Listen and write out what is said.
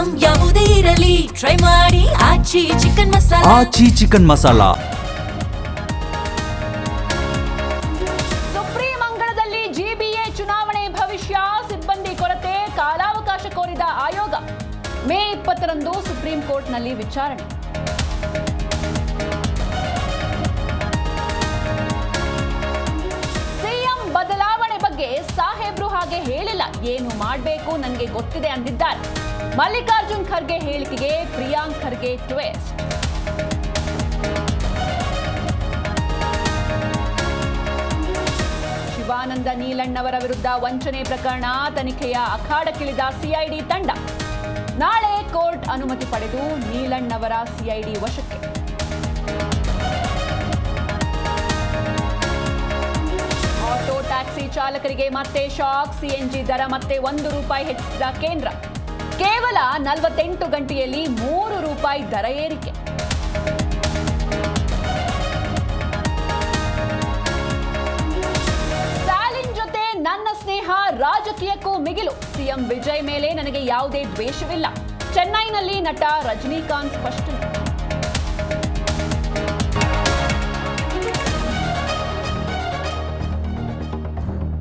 Item ಯಾವುದೇ ಇರಲಿ try ಮಾಡಿ ಆಚಿ ಚಿಕನ್ ಮಸಾಲಾ. ಆಚಿ ಚಿಕನ್ ಮಸಾಲಾ. ಸುಪ್ರೀಂ ಅಂಗಳದಲ್ಲಿ ಜಿಬಿಎ ಚುನಾವಣೆ ಭವಿಷ್ಯ, ಸಿಬ್ಬಂದಿ ಕೊರತೆ, ಕಾಲಾವಕಾಶ ಕೋರಿದ ಆಯೋಗ. ಮೇ 20ರಂದು ಸುಪ್ರೀಂ ಕೋರ್ಟ್ನಲ್ಲಿ ವಿಚಾರಣೆ. ಸಿಎಂ ಬದಲಾವಣೆ ಬಗ್ಗೆ ಸಾಹೇಬ್ರು ಹಾಗೆ ಹೇಳಿಲ್ಲ, ಏನು ಮಾಡಬೇಕು ನನಗೆ ಗೊತ್ತಿದೆ ಅಂದಿದ್ದಾರೆ. ಮಲ್ಲಿಕಾರ್ಜುನ್ ಖರ್ಗೆ ಹೇಳಿಕೆಗೆ ಪ್ರಿಯಾಂಕ್ ಖರ್ಗೆ ಟ್ವಿಸ್ಟ್. ಶಿವಾನಂದ ನೀಲಣ್ಣವರ ವಿರುದ್ಧ ವಂಚನೆ ಪ್ರಕರಣ ತನಿಖೆಯ ಅಖಾಡಕ್ಕಿಳಿದ ಸಿಐಡಿ ತಂಡ. ನಾಳೆ ಕೋರ್ಟ್ ಅನುಮತಿ ಪಡೆದು ನೀಲಣ್ಣವರ ಸಿಐಡಿ ವಶಕ್ಕೆ. ಆಟೋ ಟ್ಯಾಕ್ಸಿ ಚಾಲಕರಿಗೆ ಮತ್ತೆ ಶಾಕ್, ಸಿಎನ್ಜಿ ದರ ಮತ್ತೆ ₹1 ಹೆಚ್ಚಿಸಿದ ಕೇಂದ್ರ. ಕೇವಲ 48 ಗಂಟೆಯಲ್ಲಿ ₹3 ದರ ಏರಿಕೆ. ಸ್ಟಾಲಿನ್ ಜೊತೆ ನನ್ನ ಸ್ನೇಹ ರಾಜಕೀಯಕ್ಕೂ ಮಿಗಿಲು, ಸಿಎಂ ವಿಜಯ್ ಮೇಲೆ ನನಗೆ ಯಾವುದೇ ದ್ವೇಷವಿಲ್ಲ. ಚೆನ್ನೈನಲ್ಲಿ ನಟ ರಜನಿಕಾಂತ್ ಸ್ಪಷ್ಟನೆ.